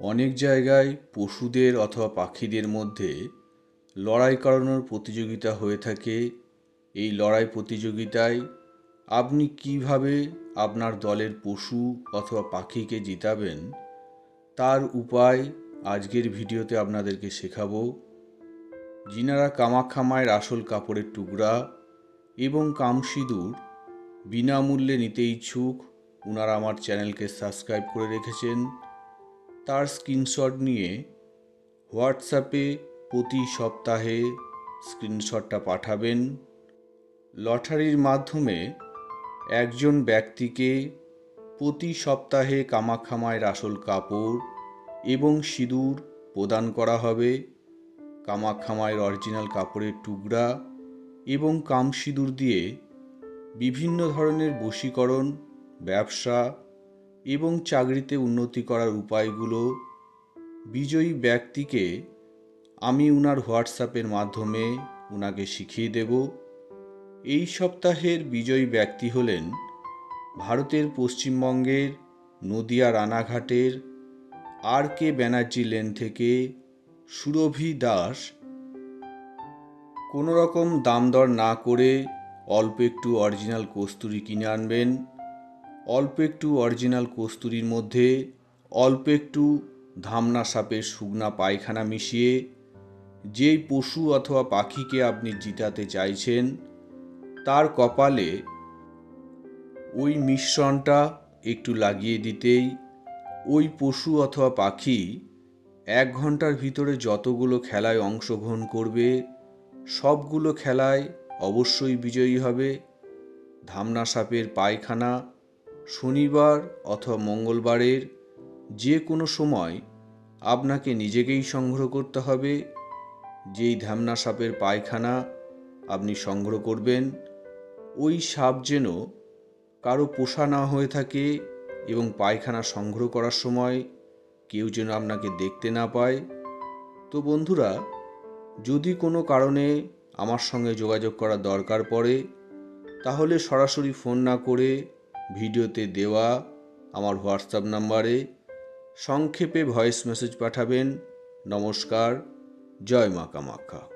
অনেক জায়গায় পশুদের অথবা পাখিদের মধ্যে লড়াই করানোর প্রতিযোগিতা হয়ে থাকে। এই লড়াই প্রতিযোগিতায় আপনি কিভাবে আপনার দলের পশু অথবা পাখিকে জিতাবেন তার উপায় আজকের ভিডিওতে আপনাদেরকে শেখাবো। যিনারা কামাখ্যা মায়ের আসল কাপড়ের টুকরা এবং কামসিঁদুর বিনামূল্যে নিতে ইচ্ছুক, ওনারা আমার চ্যানেলকে সাবস্ক্রাইব করে রেখেছেন। তার স্ক্রিনশট নিয়ে হোয়াটসঅ্যাপে প্রতি সপ্তাহে স্ক্রিনশটটা পাঠাবেন। লটারির মাধ্যমে একজন ব্যক্তিকে প্রতি সপ্তাহে কামাখ্যা মায়ের আসল কাপড় এবং সিঁদুর প্রদান করা হবে। কামাখ্যা মায়ের অরিজিনাল কাপড়ের টুকরা এবং কামসিঁদুর দিয়ে বিভিন্ন ধরনের বশীকরণ, ব্যবসা এবং চাকরিতে উন্নতি করার উপায়গুলো বিজয়ী ব্যক্তিকে আমি ওনার হোয়াটসঅ্যাপের মাধ্যমে ওনাকে শিখিয়ে দেব। এই সপ্তাহের বিজয়ী ব্যক্তি হলেন ভারতের পশ্চিমবঙ্গের নদিয়া রানাঘাটের RK ব্যানার্জি লেন থেকে সুরভি দাস। কোনো রকম দাম দর না করে অল্প একটু অরিজিনাল কস্তুরি কিনে আনবেন। অল্প একটু অরিজিনাল কস্তুরির মধ্যে অল্প একটু ধামনা সাপের শুকনা পায়খানা মিশিয়ে যেই পশু অথবা পাখিকে আপনি জিতাতে চাইছেন তার কপালে ওই মিশ্রণটা একটু লাগিয়ে দিতেই ওই পশু অথবা পাখি 1 ঘন্টার ভিতরে যতগুলো খেলায় অংশগ্রহণ করবে সবগুলো খেলায় অবশ্যই বিজয়ী হবে। ধামনা সাপের পায়খানা শনিবার অথবা মঙ্গলবারের যে কোনো সময় আপনাকে নিজেকেই সংগ্রহ করতে হবে। যেই ধামনা সাপের পায়খানা আপনি সংগ্রহ করবেন ওই সাপ যেন কারো পোষা না হয়ে থাকে এবং পায়খানা সংগ্রহ করার সময় কেউ যেন আপনাকে দেখতে না পায়। তো বন্ধুরা, যদি কোনো কারণে আমার সঙ্গে যোগাযোগ করার দরকার পড়ে তাহলে সরাসরি ফোন না করে ভিডিওতে দেওয়া আমার হোয়াটসঅ্যাপ নাম্বারে সংক্ষেপে ভয়েস মেসেজ পাঠাবেন। নমস্কার, জয় মা কামাখ্যা।